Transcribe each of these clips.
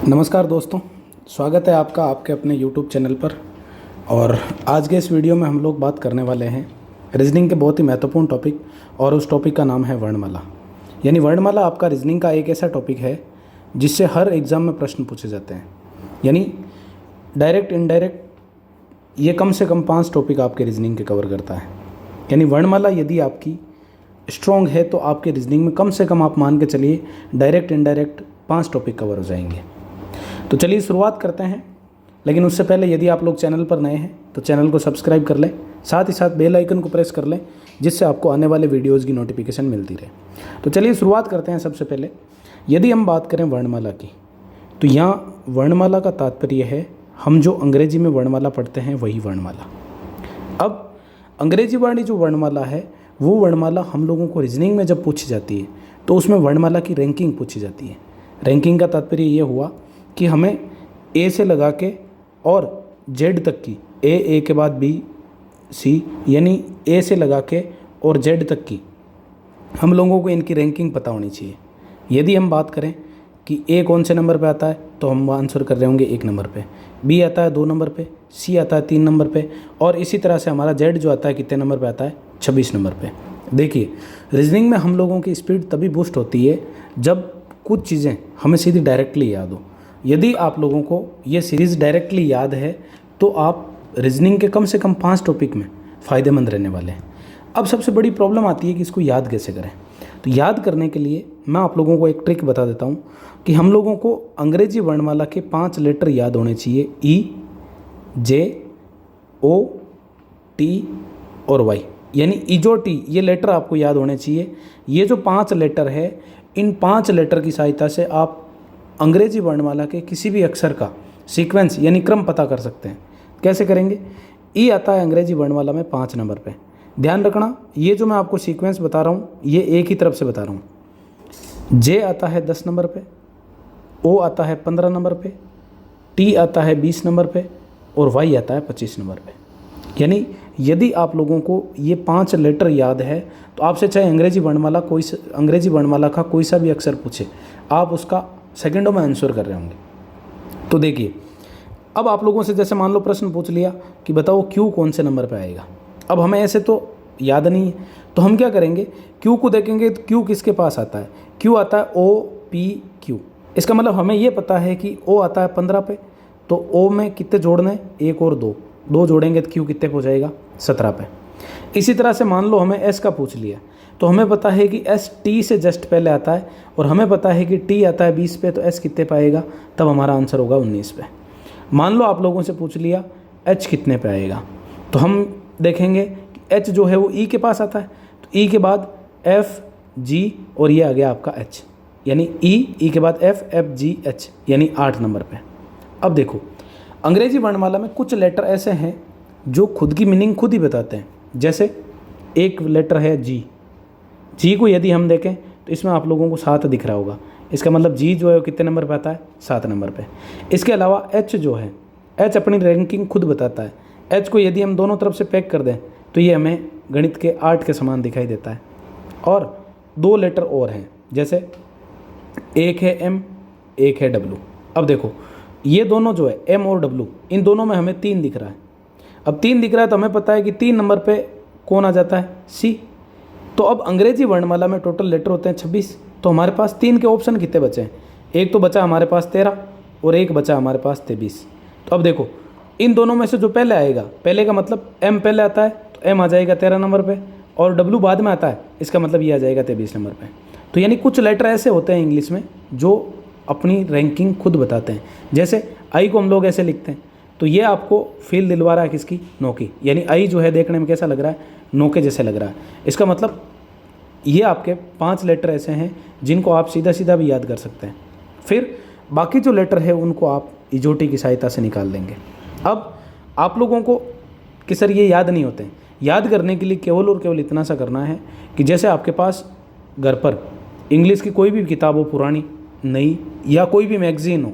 नमस्कार दोस्तों, स्वागत है आपका आपके अपने YouTube चैनल पर। और आज के इस वीडियो में हम लोग बात करने वाले हैं रीजनिंग के बहुत ही महत्वपूर्ण टॉपिक, और उस टॉपिक का नाम है वर्णमाला। यानी वर्णमाला आपका रीजनिंग का एक ऐसा टॉपिक है जिससे हर एग्ज़ाम में प्रश्न पूछे जाते हैं। यानी डायरेक्ट इनडायरेक्ट ये कम से कम 5 टॉपिक आपके रीजनिंग के कवर करता है। यानी वर्णमाला यदि आपकी स्ट्रॉन्ग है तो आपके रीजनिंग में कम से कम आप मान के चलिए डायरेक्ट इनडायरेक्ट 5 टॉपिक कवर हो जाएंगे। तो चलिए शुरुआत करते हैं। लेकिन उससे पहले यदि आप लोग चैनल पर नए हैं तो चैनल को सब्सक्राइब कर लें, साथ ही साथ बेल आइकन को प्रेस कर लें जिससे आपको आने वाले वीडियोज़ की नोटिफिकेशन मिलती रहे। तो चलिए शुरुआत करते हैं। सबसे पहले यदि हम बात करें वर्णमाला की, तो यहाँ वर्णमाला का तात्पर्य है हम जो अंग्रेजी में वर्णमाला पढ़ते हैं वही वर्णमाला। अब अंग्रेजी वाली जो वर्णमाला है वो वर्णमाला हम लोगों को रीजनिंग में जब पूछी जाती है तो उसमें वर्णमाला की रैंकिंग पूछी जाती है। रैंकिंग का तात्पर्य ये हुआ कि हमें ए से लगा के और जेड तक की, ए के बाद बी सी, यानी ए से लगा के और जेड तक की हम लोगों को इनकी रैंकिंग पता होनी चाहिए। यदि हम बात करें कि ए कौन से नंबर पे आता है तो हम आंसर कर रहे होंगे 1 नंबर पे, बी आता है 2 नंबर पे, सी आता है 3 नंबर पे, और इसी तरह से हमारा जेड जो आता है कितने नंबर पे आता है, 26 नंबर पे। देखिए, रीजनिंग में हम लोगों की स्पीड तभी बूस्ट होती है जब कुछ चीज़ें हमें सीधी डायरेक्टली याद हो। यदि आप लोगों को ये सीरीज़ डायरेक्टली याद है तो आप रीजनिंग के कम से कम 5 टॉपिक में फ़ायदेमंद रहने वाले हैं। अब सबसे बड़ी प्रॉब्लम आती है कि इसको याद कैसे करें। तो याद करने के लिए मैं आप लोगों को एक ट्रिक बता देता हूँ कि हम लोगों को अंग्रेजी वर्णमाला के 5 लेटर याद होने चाहिए, ई, जे, ओ, टी और वाई। यानी ई जो टी ये लेटर आपको याद होने चाहिए। ये जो 5 लेटर है, इन 5 लेटर की सहायता से आप अंग्रेजी वर्णमाला के किसी भी अक्षर का सीक्वेंस यानी क्रम पता कर सकते हैं। कैसे करेंगे? ई आता है अंग्रेजी वर्णमाला में 5 नंबर पे। ध्यान रखना, ये जो मैं आपको सीक्वेंस बता रहा हूँ ये एक ही तरफ से बता रहा हूँ। जे आता है 10 नंबर पे, ओ आता है 15 नंबर पे, टी आता है 20 नंबर पे और वाई आता है 25 नंबर पे। यानी यदि आप लोगों को ये 5 लेटर याद है तो आपसे चाहे अंग्रेजी वर्णमाला का कोई सा भी अक्षर पूछे, आप उसका सेकंडों में आंसर कर रहे होंगे। तो देखिए, अब आप लोगों से जैसे मान लो प्रश्न पूछ लिया कि बताओ क्यू कौन से नंबर पे आएगा। अब हमें ऐसे तो याद नहीं है तो हम क्या करेंगे, क्यू को देखेंगे तो क्यू किसके पास आता है, क्यू आता है ओ पी क्यू। इसका मतलब हमें ये पता है कि ओ आता है 15 पे, तो ओ में कितने जोड़ने, 1 और 2 जोड़ेंगे तो क्यू कितने पे हो जाएगा, 17 पे। इसी तरह से मान लो हमें एस का पूछ लिया तो हमें पता है कि एस टी से जस्ट पहले आता है, और हमें पता है कि टी आता है 20 पे, तो एस कितने पे आएगा, तब हमारा आंसर होगा 19 पे। मान लो आप लोगों से पूछ लिया एच कितने पे आएगा, तो हम देखेंगे कि एच जो है वो ई के पास आता है, तो ई के बाद एफ जी और ये आ गया आपका एच, यानी ई के बाद एफ जी एच, यानी 8 नंबर पे। अब देखो, अंग्रेजी वर्णमाला में कुछ लेटर ऐसे हैं जो खुद की मीनिंग खुद ही बताते हैं। जैसे एक लेटर है जी को यदि हम देखें तो इसमें आप लोगों को 7 दिख रहा होगा। इसका मतलब जी जो है वो कितने नंबर पे आता है, 7 नंबर पे। इसके अलावा एच जो है, एच अपनी रैंकिंग खुद बताता है। एच को यदि हम दोनों तरफ से पैक कर दें तो ये हमें गणित के 8 के समान दिखाई देता है। और 2 लेटर और हैं, जैसे एक है एम, एक है डब्लू। अब देखो, ये दोनों जो है एम और डब्लू, इन दोनों में हमें 3 दिख रहा है। अब 3 दिख रहा है तो हमें पता है कि 3 नंबर पे कौन आ जाता है, सी। तो अब अंग्रेजी वर्णमाला में टोटल लेटर होते हैं 26, तो हमारे पास 3 के ऑप्शन कितने बचे हैं, एक तो बचा हमारे पास 13 और एक बचा हमारे पास 23। तो अब देखो, इन दोनों में से जो पहले आएगा, पहले का मतलब एम पहले आता है तो एम आ जाएगा 13 नंबर पे, और डब्लू बाद में आता है, इसका मतलब ये आ जाएगा 23 नंबर पे। तो यानी कुछ लेटर ऐसे होते हैं इंग्लिश में जो अपनी रैंकिंग खुद बताते हैं। जैसे आई को हम लोग ऐसे लिखते हैं, तो ये आपको फील दिलवा रहा है किसकी, नो की। यानी आई जो है देखने में कैसा लग रहा है, नो के जैसे लग रहा है। इसका मतलब ये आपके 5 लेटर ऐसे हैं जिनको आप सीधा सीधा भी याद कर सकते हैं। फिर बाकी जो लेटर है उनको आप इजोटी की सहायता से निकाल देंगे। अब आप लोगों को कि सर ये याद नहीं होते हैं, याद करने के लिए केवल और केवल इतना सा करना है कि जैसे आपके पास घर पर इंग्लिश की कोई भी किताब हो, पुरानी नई, या कोई भी मैगजीन हो,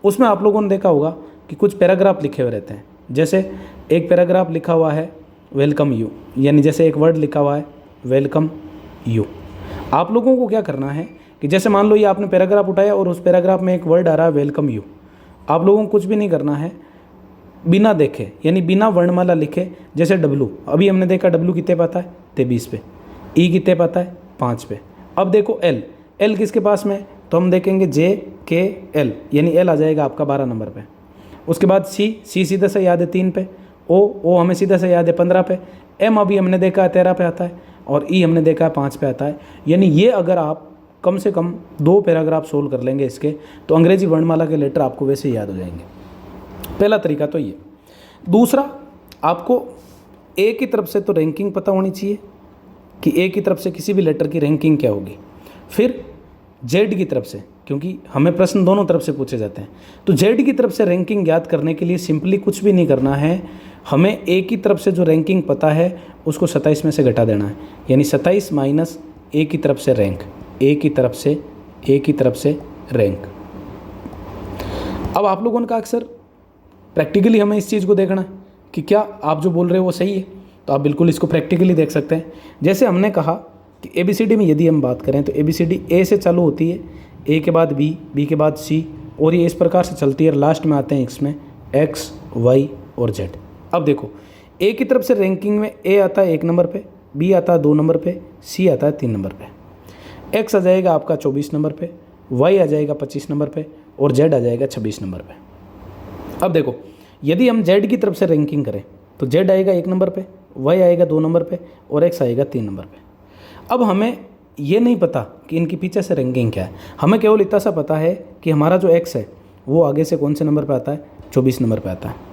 उसमें आप लोगों ने देखा होगा कि कुछ पैराग्राफ लिखे हुए रहते हैं। जैसे एक पैराग्राफ लिखा हुआ है वेलकम यू, यानी जैसे एक वर्ड लिखा हुआ है वेलकम यू। आप लोगों को क्या करना है कि जैसे मान लो ये आपने पैराग्राफ उठाया और उस पैराग्राफ में एक वर्ड आ रहा है वेलकम यू। आप लोगों को कुछ भी नहीं करना है, बिना देखे यानी बिना वर्णमाला लिखे, जैसे डब्लू, अभी हमने देखा डब्लू कितने पे आता है 23 पे, ई कितने पे आता है 5 पे। अब देखो एल, एल किसके पास में, तो हम देखेंगे जे के एल, यानी एल आ जाएगा आपका 12 नंबर पे। उसके बाद सी, सी सीधा से याद है 3 पे, ओ हमें सीधा से याद है 15 पे, एम अभी हमने देखा है 13 पे आता है, और ई हमने देखा है 5 पे आता है। यानी ये अगर आप कम से कम 2 पैराग्राफ सोल्व कर लेंगे इसके, तो अंग्रेजी वर्णमाला के लेटर आपको वैसे ही याद हो जाएंगे। पहला तरीका तो ये। दूसरा, आपको ए की तरफ से तो रैंकिंग पता होनी चाहिए कि ए की तरफ से किसी भी लेटर की रैंकिंग क्या होगी। फिर जेड की तरफ से, क्योंकि हमें प्रश्न दोनों तरफ से पूछे जाते हैं, तो जेड की तरफ से रैंकिंग याद करने के लिए सिंपली कुछ भी नहीं करना है, हमें ए की तरफ से जो रैंकिंग पता है उसको 27 में से घटा देना है, यानी 27 माइनस ए की तरफ से रैंक, ए की तरफ से रैंक। अब आप लोगों ने कहा अक्सर प्रैक्टिकली हमें इस चीज़ को देखना है कि क्या आप जो बोल रहे हो वो सही है, तो आप बिल्कुल इसको प्रैक्टिकली देख सकते हैं। जैसे हमने कहा कि ABCD में यदि हम बात करें तो ABCD ए से चालू होती है, ए के बाद बी के बाद सी, और ये इस प्रकार से चलती है, लास्ट में आते हैं इसमें एक्स, वाई और जेड। अब देखो ए की तरफ से रैंकिंग में ए आता है 1 नंबर पे, बी आता है 2 नंबर पे, सी आता है 3 नंबर पे, एक्स आ जाएगा आपका 24 नंबर पे, वाई आ जाएगा 25 नंबर पे, और जेड आ जाएगा 26 नंबर पे। अब देखो यदि हम जेड की तरफ से रैंकिंग करें तो जेड आएगा 1 नंबर पे, वाई आएगा 2 नंबर पे, और एक्स आएगा 3 नंबर पे। अब हमें ये नहीं पता कि इनके पीछे से रैंकिंग क्या है, हमें केवल इतना सा पता है कि हमारा जो एक्स है वो आगे से कौन से नंबर पे आता है, 24 नंबर पे आता है।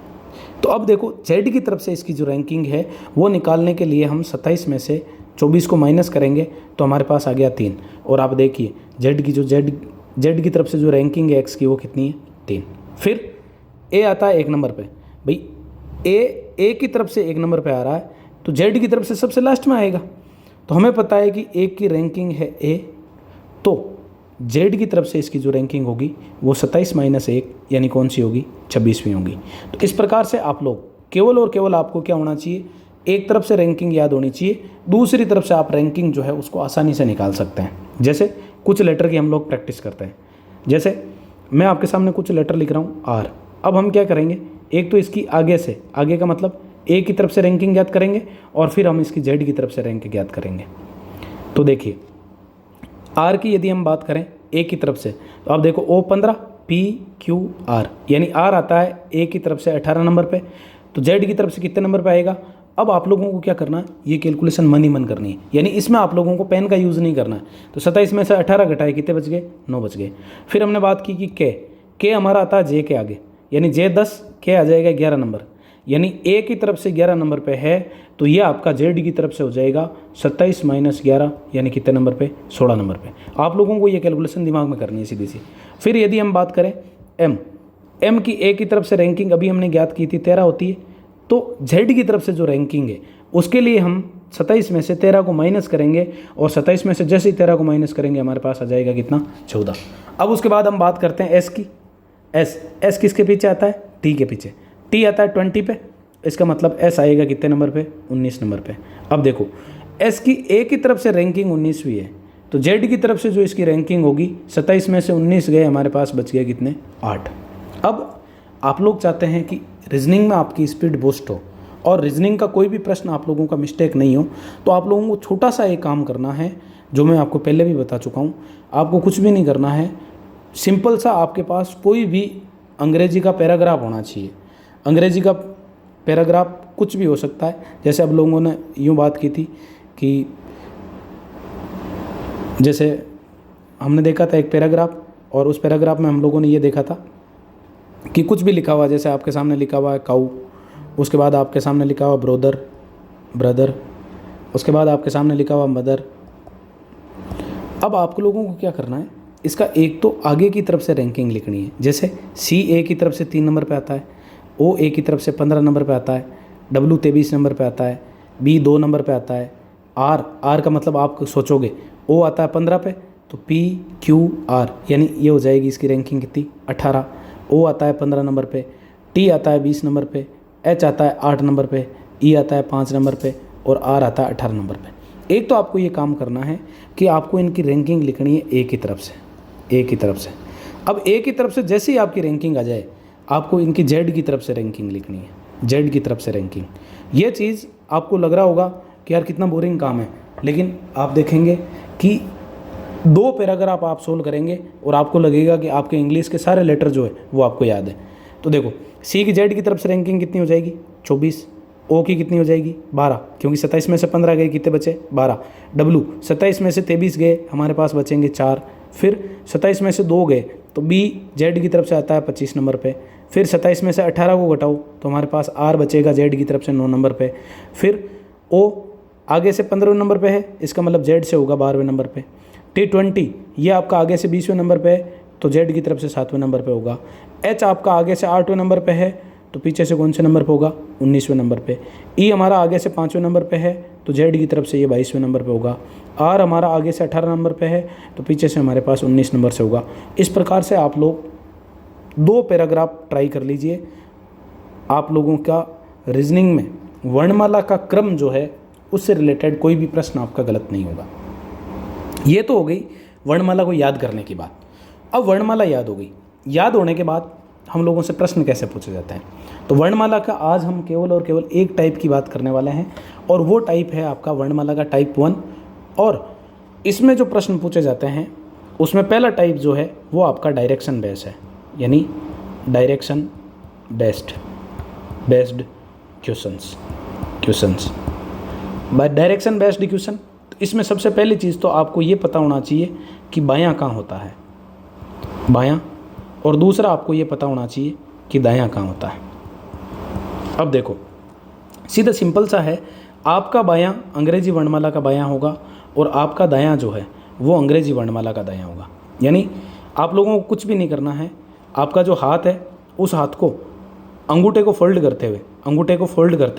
तो अब देखो जेड की तरफ से इसकी जो रैंकिंग है वो निकालने के लिए हम 27 में से 24 को माइनस करेंगे तो हमारे पास आ गया 3। और आप देखिए जेड की तरफ से जो रैंकिंग है एक्स की वो कितनी है, 3। फिर ए आता है 1 नंबर पे, भाई ए की तरफ से 1 नंबर पे आ रहा है तो जेड की तरफ से सबसे लास्ट में आएगा, तो हमें पता है कि ए की रैंकिंग है ए, तो जेड की तरफ से इसकी जो रैंकिंग होगी वो 27 माइनस 1 यानी कौन सी होगी, 26वीं होगी। तो इस प्रकार से आप लोग केवल और केवल आपको क्या होना चाहिए, एक तरफ से रैंकिंग याद होनी चाहिए, दूसरी तरफ से आप रैंकिंग जो है उसको आसानी से निकाल सकते हैं। जैसे कुछ लेटर की हम लोग प्रैक्टिस करते हैं, जैसे मैं आपके सामने कुछ लेटर लिख रहा हूँ आर। अब हम क्या करेंगे, एक तो इसकी आगे का मतलब ए की तरफ से रैंकिंग याद करेंगे, और फिर हम इसकी जेड की तरफ से रैंकिंग याद करेंगे। तो देखिए आर की यदि हम बात करें ए की तरफ से, तो आप देखो O15 PQR, यानी आर आता है ए की तरफ से 18 नंबर पे, तो जेड की तरफ से कितने नंबर पे आएगा। अब आप लोगों को क्या करना है, ये कैलकुलेशन मन ही मन करनी है, यानी इसमें आप लोगों को पेन का यूज़ नहीं करना है। तो 27 में से 18 घटाए कितने बच गए, 9 बच गए। फिर हमने बात की कि के हमारा आता है जे के आगे, यानी जे 10, के आ जाएगा 11 नंबर, यानी ए की तरफ से 11 नंबर पे है, तो ये आपका जेड की तरफ से हो जाएगा 27 माइनस 11 यानी कितने नंबर पे, 16 नंबर पे। आप लोगों को ये कैलकुलेशन दिमाग में करनी है सीधी सी। फिर यदि हम बात करें एम की ए की तरफ से रैंकिंग अभी हमने ज्ञात की थी 13 होती है, तो जेड की तरफ से जो रैंकिंग है उसके लिए हम 27 में से 13 को माइनस करेंगे, और 27 में से जैसे ही 13 को माइनस करेंगे हमारे पास आ जाएगा कितना, 14। अब उसके बाद हम बात करते हैं एस की। एस किसके पीछे आता है, टी के पीछे। टी आता है 20 पे, इसका मतलब एस आएगा कितने नंबर पे, 19 नंबर पे। अब देखो एस की ए की तरफ से रैंकिंग 19वीं है, तो जेड की तरफ से जो इसकी रैंकिंग होगी 27 में से 19 गए, हमारे पास बच गया कितने, 8। अब आप लोग चाहते हैं कि रीजनिंग में आपकी स्पीड बूस्ट हो और रीजनिंग का कोई भी प्रश्न आप लोगों का मिस्टेक नहीं हो, तो आप लोगों को छोटा सा एक काम करना है जो मैं आपको पहले भी बता चुका हूँ। आपको कुछ भी नहीं करना है, सिंपल सा आपके पास कोई भी अंग्रेजी का पैराग्राफ होना चाहिए। अंग्रेजी का पैराग्राफ कुछ भी हो सकता है, जैसे अब लोगों ने यूँ बात की थी कि जैसे हमने देखा था एक पैराग्राफ, और उस पैराग्राफ में हम लोगों ने ये देखा था कि कुछ भी लिखा हुआ, जैसे आपके सामने लिखा हुआ है काऊ, उसके बाद आपके सामने लिखा हुआ ब्रदर, उसके बाद आपके सामने लिखा हुआ मदर। अब आप लोगों को क्या करना है, इसका एक तो आगे की तरफ से रैंकिंग लिखनी है। जैसे सी ए की तरफ से 3 नंबर पे आता है, ओ ए की तरफ से 15 नंबर पे आता है, डब्ल्यू 23 नंबर पे आता है, बी 2 नंबर पे आता है, आर का मतलब आप सोचोगे ओ आता है 15 पे, तो PQR यानी ये हो जाएगी इसकी रैंकिंग कितनी, 18। ओ आता है 15 नंबर पे, टी आता है 20 नंबर पे, एच आता है 8 नंबर पे, ई आता है 5 नंबर पे, और आर आता है 18 नंबर पे। एक तो आपको ये काम करना है कि आपको इनकी रैंकिंग लिखनी है ए की तरफ से, ए की तरफ से। अब ए की तरफ से जैसे ही आपकी रैंकिंग आ जाए, आपको इनकी जेड की तरफ से रैंकिंग लिखनी है, जेड की तरफ से रैंकिंग। ये चीज़ आपको लग रहा होगा कि यार कितना बोरिंग काम है, लेकिन आप देखेंगे कि 2 पैराग्राफ आप सोल्व करेंगे और आपको लगेगा कि आपके इंग्लिश के सारे लेटर जो है वो आपको याद है। तो देखो, सी की जेड की तरफ से रैंकिंग कितनी हो जाएगी, 24। ओ की कितनी हो जाएगी, 12, क्योंकि 27 में से 15 गए, कितने बचे, 12। डब्लू 27 में से 23 गए, हमारे पास बचेंगे 4। फिर 27 में से 2 गए, तो बी जेड की तरफ से आता है 25 नंबर पे। फिर 27 में से 18 को घटाओ तो हमारे पास आर बचेगा जेड की तरफ से 9 नंबर पे। फिर ओ आगे से 15वें नंबर पे है, इसका मतलब जेड से होगा 12वें नंबर पे। T20 ये आपका आगे से 20वें नंबर पे है, तो जेड की तरफ से 7वें नंबर पे होगा। एच आपका आगे से 8वें नंबर पे है, तो पीछे से कौन से नंबर पे होगा, 19वें नंबर पे। ई हमारा आगे से 5वें नंबर पे है, तो जेड की तरफ से ये 22वें नंबर पे होगा। आर हमारा आगे से 18 नंबर पे है, तो पीछे से हमारे पास 19 नंबर से होगा। इस प्रकार से आप लोग 2 पैराग्राफ ट्राई कर लीजिए। आप लोगों का रीजनिंग में वर्णमाला का क्रम जो है उससे रिलेटेड कोई भी प्रश्न आपका गलत नहीं होगा। ये तो हो गई वर्णमाला को याद करने की बात। अब वर्णमाला याद हो गई, याद होने के बाद हम लोगों से प्रश्न कैसे पूछे जाते हैं। तो वर्णमाला का आज हम केवल और केवल एक टाइप की बात करने वाले हैं, और वो टाइप है आपका वर्णमाला का टाइप 1। और इसमें जो प्रश्न पूछे जाते हैं उसमें पहला टाइप जो है वो आपका डायरेक्शन बेस्ड है, यानी direction based questions. By direction based question, तो इसमें सबसे पहली चीज़ तो आपको ये पता होना चाहिए कि बायां कहाँ होता है, बायां, और दूसरा आपको ये पता होना चाहिए कि दायां कहाँ होता है। अब देखो, सीधा सिंपल सा है, आपका बायां अंग्रेजी वर्णमाला का बायां होगा और आपका दायां जो है वो अंग्रेजी वर्णमाला का दायां होगा। यानी आप लोगों को कुछ भी नहीं करना है, आपका जो हाथ है उस हाथ को अंगूठे को फोल्ड करते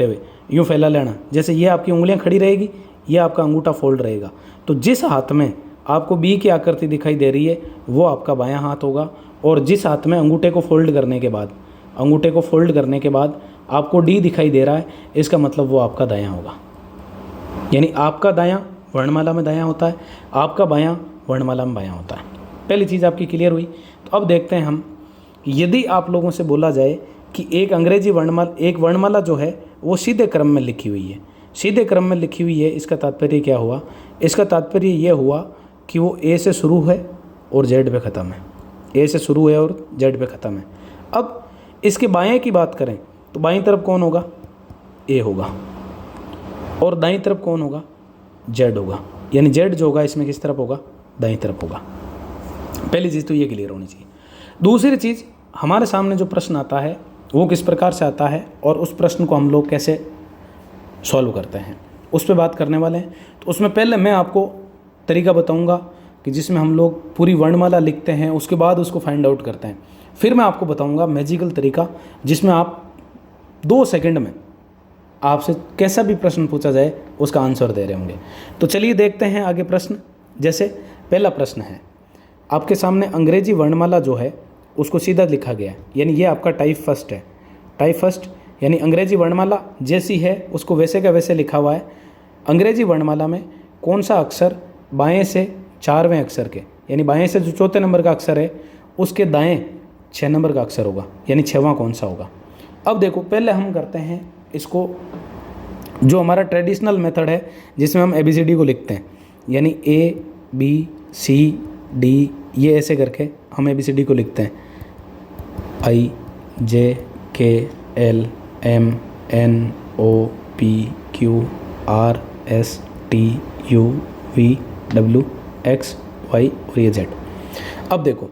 हुए यूँ फैला लेना। जैसे ये आपकी उंगलियां खड़ी रहेगी, ये आपका अंगूठा फोल्ड रहेगा। तो जिस हाथ में आपको बी की आकृति दिखाई दे रही है वो आपका बायां हाथ होगा, और जिस हाथ में अंगूठे को फोल्ड करने के बाद आपको डी दिखाई दे रहा है, इसका मतलब वो आपका दायां होगा। यानी आपका दायां वर्णमाला में दायां होता है, आपका बायां वर्णमाला में बायां होता है। पहली चीज़ आपकी क्लियर हुई। तो अब देखते हैं हम, यदि आप लोगों से बोला जाए कि एक वर्णमाला जो है वो सीधे क्रम में लिखी हुई है, इसका तात्पर्य क्या हुआ? इसका तात्पर्य ये हुआ कि वो ए से शुरू है और जेड पे ख़त्म है, अब इसके बाएं की बात करें तो बाईं तरफ कौन होगा? ए होगा, और दाईं तरफ कौन होगा? जेड होगा। यानी जेड जो होगा इसमें किस तरफ होगा? दाईं तरफ होगा। पहली चीज़ तो ये क्लियर होनी चाहिए। दूसरी चीज़, हमारे सामने जो प्रश्न आता है वो किस प्रकार से आता है और उस प्रश्न को हम लोग कैसे सॉल्व करते हैं, उस पर बात करने वाले हैं। तो उसमें पहले मैं आपको तरीका बताऊंगा कि जिसमें हम लोग पूरी वर्णमाला लिखते हैं, उसके बाद उसको फाइंड आउट करते हैं। फिर मैं आपको बताऊंगा मैजिकल तरीका, जिसमें आप 2 सेकंड में आपसे कैसा भी प्रश्न पूछा जाए उसका आंसर दे रहे होंगे। तो चलिए देखते हैं आगे प्रश्न। जैसे पहला प्रश्न है, आपके सामने अंग्रेजी वर्णमाला जो है उसको सीधा लिखा गया है, यानी ये आपका टाइप फर्स्ट है। टाइप फर्स्ट यानी अंग्रेजी वर्णमाला जैसी है उसको वैसे का वैसे लिखा हुआ है। अंग्रेजी वर्णमाला में कौन सा अक्षर बाएं से 4वें अक्षर के, यानी बाएं से जो 4थे नंबर का अक्षर है उसके दाएं 6 नंबर का अक्षर होगा, यानी 6वां कौन सा होगा। अब देखो, पहले हम करते हैं इसको, जो हमारा ट्रेडिशनल मेथड है जिसमें हम ABCD को लिखते हैं, यानी ABCD, ये ऐसे करके हम ABCD को लिखते हैं। IJKLMNOPQRSTUVWXY और ये Z। अब देखो,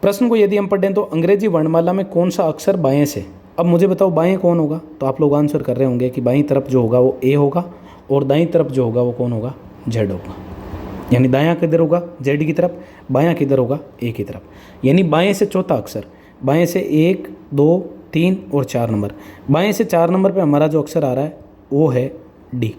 प्रश्न को यदि हम पढ़ें तो अंग्रेजी वर्णमाला में कौन सा अक्षर बाएं से, अब मुझे बताओ बाएं कौन होगा? तो आप लोग आंसर कर रहे होंगे कि बाईं तरफ जो होगा वो A होगा और दाईं तरफ जो होगा वो कौन होगा? Z होगा। यानी दायां किधर होगा? Z की तरफ, बायां किधर होगा? A की तरफ। यानी बाएं से चौथा अक्षर, बाएं से 1, 2, 3 और 4 नंबर, बाएं से 4 नंबर पे हमारा जो अक्षर आ रहा है वो है D।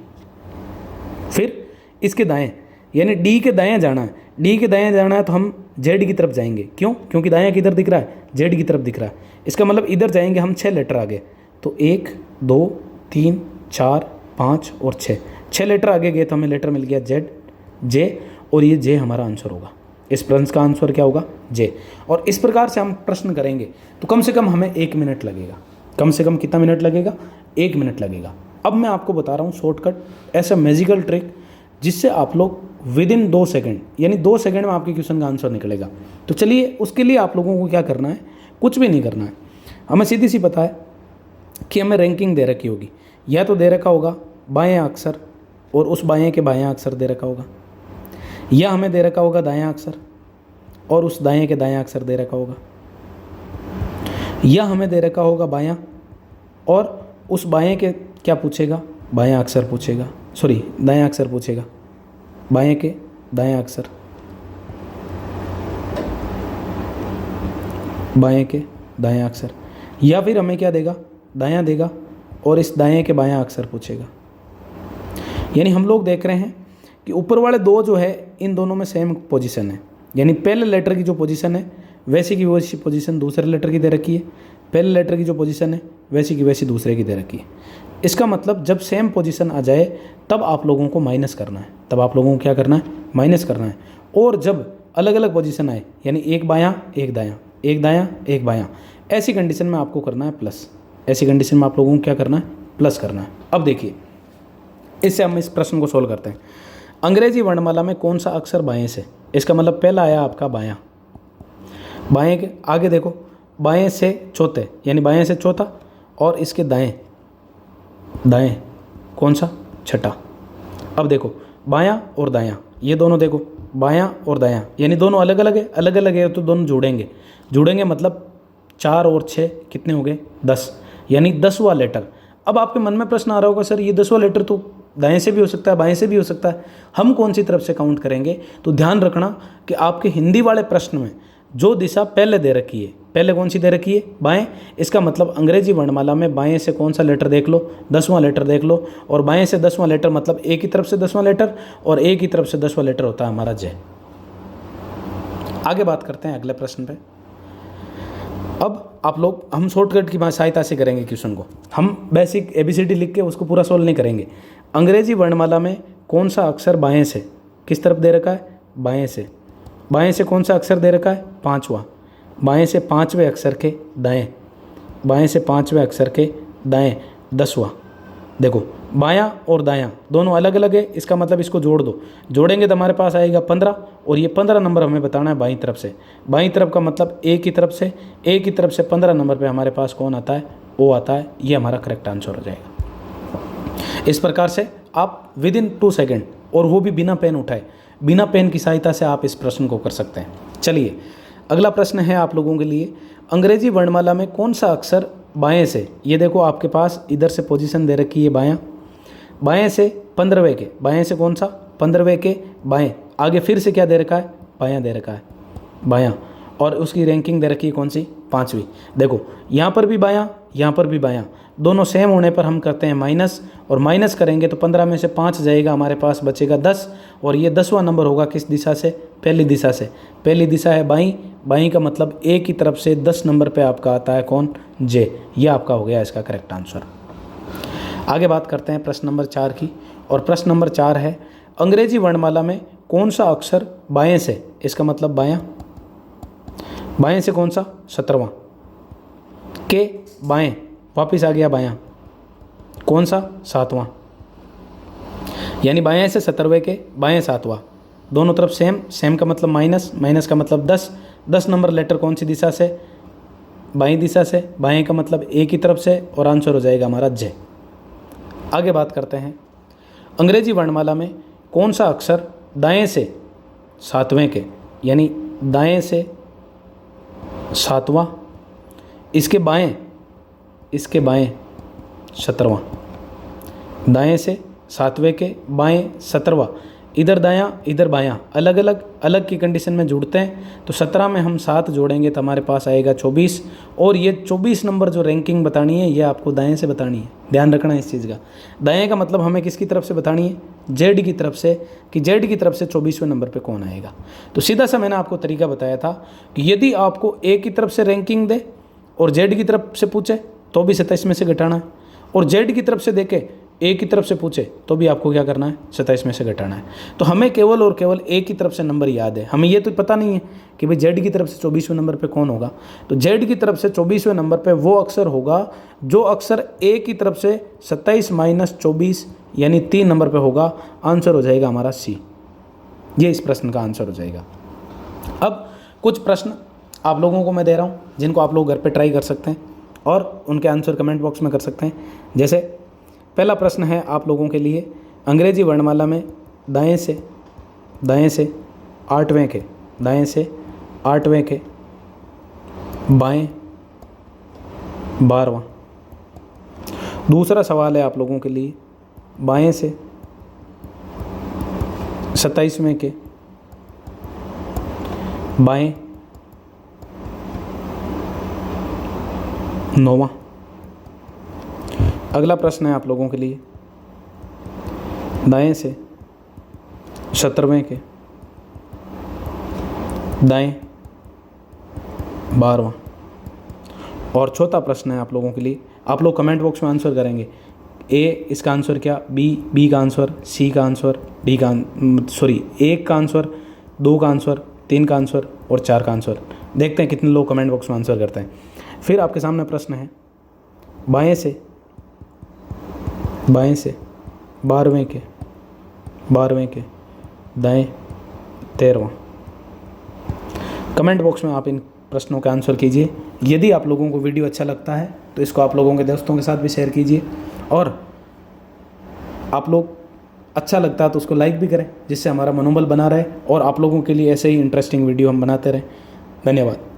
फिर इसके दाएं, यानी D के दाएं जाना है, D के दाएं जाना है तो हम Z की तरफ जाएंगे। क्यों? क्योंकि दायां किधर दिख रहा है? Z की तरफ दिख रहा है। इसका मतलब इधर जाएंगे हम 6 लेटर आगे, तो 1, 2, 3, 4, 5 और 6, 6 लेटर आगे गए तो हमें लेटर मिल गया जेड, जे, और ये जे हमारा आंसर होगा। इस प्रश्न का आंसर क्या होगा? जे। और इस प्रकार से हम प्रश्न करेंगे तो कम से कम हमें 1 मिनट लगेगा। कम से कम कितना मिनट लगेगा? 1 मिनट लगेगा। अब मैं आपको बता रहा हूँ शॉर्टकट, ऐसा मैजिकल ट्रिक जिससे आप लोग विदिन 2 सेकंड, यानी 2 सेकंड में आपके क्वेश्चन का आंसर निकलेगा। तो चलिए, उसके लिए आप लोगों को क्या करना है? कुछ भी नहीं करना है। हमें सीधी सी पता है कि हमें रैंकिंग दे रखी होगी, या तो दे रखा होगा बायां अक्षर और उस बाएं के बायां अक्षर दे रखा होगा, या हमें दे रखा होगा दायां अक्षर और उस दाएं के दायां अक्षर दे रखा होगा, या हमें दे रखा होगा बायां और उस बाएं के क्या पूछेगा? बायां अक्षर पूछेगा, सॉरी दायां अक्षर पूछेगा, बाएं के दायां अक्षर, बाएं के दायां अक्षर, या फिर हमें क्या देगा? दायां देगा और इस दाएं के बायां अक्षर पूछेगा। यानी हम लोग देख रहे हैं कि ऊपर वाले दो जो है इन दोनों में सेम पोजीशन है, यानी पहले लेटर की जो पोजीशन है वैसी की वैसी पोजीशन दूसरे लेटर की दे रखी है, पहले लेटर की जो पोजीशन है वैसी की वैसी दूसरे की दे रखी है। इसका मतलब जब सेम पोजीशन आ जाए तब आप लोगों को माइनस करना है, तब आप लोगों को क्या करना है? माइनस करना है। और जब अलग अलग पोजीशन आए, यानी एक बायां एक दायां, एक दायां एक बायां, ऐसी कंडीशन में आपको करना है प्लस। ऐसी कंडीशन में आप लोगों को क्या करना है? प्लस करना है। अब देखिए, इससे हम इस प्रश्न को सोल्व करते हैं। अंग्रेजी वर्णमाला में कौन सा अक्षर बाएं से? इसका मतलब पहला आया आपका बायां, बाएं के आगे देखो, बाएं से चौथे, यानी बाएं से चौथा, और इसके दाएं, दाएं कौन सा? छठा। अब देखो बायां और दायां, ये दोनों देखो बायां और दायां, यानी दोनों अलग अलग है, अलग अलग है तो दोनों जुड़ेंगे, जुड़ेंगे मतलब 4 और 6 कितने हो गए? 10, यानी 10वां लेटर। अब आपके मन में प्रश्न आ रहा होगा, सर ये 10वां लेटर तो दाएं से भी हो सकता है, बाएं से भी हो सकता है, हम कौन सी तरफ से काउंट करेंगे? तो ध्यान रखना कि आपके हिंदी वाले प्रश्न में जो दिशा पहले दे रखी है, पहले कौन सी दे रखी है? बाएं। इसका मतलब अंग्रेजी वर्णमाला में बाएं से कौन सा लेटर देख लो? 10वां लेटर देख लो, और बाएं से 10वां लेटर मतलब एक ही तरफ से 10वां लेटर, और एक ही तरफ से 10वां लेटर होता है हमारा जय। आगे बात करते हैं अगले प्रश्न पे। अब आप लोग, हम शॉर्टकट की सहायता से करेंगे क्वेश्चन को, हम बेसिक ABCD लिख के उसको पूरा सोल्व नहीं करेंगे। अंग्रेजी वर्णमाला में कौन सा अक्षर बाएं से किस तरफ दे रखा है? बाएं से। बाएं से कौन सा अक्षर दे रखा है? 5वां। बाएं से 5वें अक्षर के दाएं, बाएं से 5वें अक्षर के दाएं 10वां। देखो बायां और दायां दोनों अलग अलग है, इसका मतलब इसको जोड़ दो, जोड़ेंगे तो हमारे पास आएगा 15, और ये 15 नंबर हमें बताना है बाईं तरफ से। बाईं तरफ का मतलब एक की तरफ से, एक की तरफ से 15 नंबर पे हमारे पास कौन आता है? ओ आता है। ये हमारा करेक्ट आंसर हो जाएगा। इस प्रकार से आप विदिन 2 सेकेंड, और वो भी बिना पेन उठाए, बिना पेन की सहायता से आप इस प्रश्न को कर सकते हैं। चलिए अगला प्रश्न है आप लोगों के लिए, अंग्रेजी वर्णमाला में कौन सा अक्षर बाएं से? ये देखो आपके पास इधर से पोजीशन दे रखी है बायां, बाएं से 15वें के, बाएं से कौन सा? 15वें के बाएं, आगे फिर से क्या दे रखा है? बायां दे रखा है, बायां, और उसकी रैंकिंग दे रखी है कौन सी? 5वीं। देखो यहाँ पर भी बायां, यहाँ पर भी बायां, दोनों सेम होने पर हम करते हैं माइनस, और माइनस करेंगे तो 15 में से 5 जाएगा, हमारे पास बचेगा 10, और ये 10वां नंबर होगा किस दिशा से? पहली दिशा से। पहली दिशा है बाईं, बाईं का मतलब एक की तरफ से 10 नंबर पे आपका आता है कौन? जे। ये आपका हो गया इसका करेक्ट आंसर। आगे बात करते हैं प्रश्न नंबर 4 की, और प्रश्न नंबर 4 है, अंग्रेजी वर्णमाला में कौन सा अक्षर बाएं से? इसका मतलब बायां, बाएं से कौन सा? 17वां के बाएं, वापिस आ गया बायां, कौन सा? 7वां, यानी बाएं से 17वें के बाएं 7वां, दोनों तरफ सेम, सेम का मतलब माइनस, माइनस का मतलब 10, 10 नंबर लेटर कौन सी दिशा से? बाईं दिशा से। बाएं का मतलब एक ही तरफ से, और आंसर हो जाएगा हमारा जे। आगे बात करते हैं, अंग्रेजी वर्णमाला में कौन सा अक्षर दाएं से 7वें के, यानी दाएं से 7वां, इसके बाएं, इसके बाएं 17वां, दाएं से 7वें के बाएं 17वां, इधर दायां इधर बायां, अलग अलग अलग की कंडीशन में जुड़ते हैं, तो 17 में हम 7 जोड़ेंगे तो हमारे पास आएगा 24, और ये 24 नंबर जो रैंकिंग बतानी है ये आपको दाएं से बतानी है। ध्यान रखना इस चीज़ का, दाएं का मतलब हमें किसकी तरफ से बतानी है? जेड की तरफ से, कि जेड की तरफ से 24वें नंबर पे कौन आएगा। तो सीधा सा मैंने आपको तरीका बताया था कि यदि आपको ए की तरफ से रैंकिंग दे और जेड की तरफ से पूछे तो भी 27 में से घटाना है, और जेड की तरफ से देखे ए की तरफ से पूछे तो भी आपको क्या करना है, 27 में से घटाना है। तो हमें केवल और केवल ए की तरफ से नंबर याद है, हमें ये तो पता नहीं है कि भाई जेड की तरफ से 24वें नंबर पे कौन होगा। तो जेड की तरफ से 24वें नंबर पे वो अक्षर होगा जो अक्षर ए की तरफ से 27 माइनस 24 यानी 3 नंबर पे होगा। आंसर हो जाएगा हमारा सी, ये इस प्रश्न का आंसर हो जाएगा। अब कुछ प्रश्न आप लोगों को मैं दे रहा हूँ जिनको आप लोग घर पे ट्राई कर सकते हैं और उनके आंसर कमेंट बॉक्स में कर सकते हैं। जैसे पहला प्रश्न है आप लोगों के लिए, अंग्रेजी वर्णमाला में दाएं से 8वें के, दाएं से 8वें के बाएं 12वां। दूसरा सवाल है आप लोगों के लिए, बाएं से 27वें के बाएं 9वां। अगला प्रश्न है आप लोगों के लिए, दाएं से 17वें के दाएं 12वां। और चौथा प्रश्न है आप लोगों के लिए, आप लोग कमेंट बॉक्स में आंसर करेंगे। ए इसका आंसर क्या, बी का आंसर, सी का आंसर, डी का सॉरी 1 का आंसर, 2 का आंसर, 3 का आंसर और 4 का आंसर। देखते हैं कितने लोग कमेंट बॉक्स में आंसर करते हैं। फिर आपके सामने प्रश्न है, बाएं से 12वें के दाएं 13वां। कमेंट बॉक्स में आप इन प्रश्नों का आंसर कीजिए। यदि आप लोगों को वीडियो अच्छा लगता है तो इसको आप लोगों के दोस्तों के साथ भी शेयर कीजिए, और आप लोग अच्छा लगता है तो उसको लाइक भी करें, जिससे हमारा मनोबल बना रहे और आप लोगों के लिए ऐसे ही इंटरेस्टिंग वीडियो हम बनाते रहें। धन्यवाद।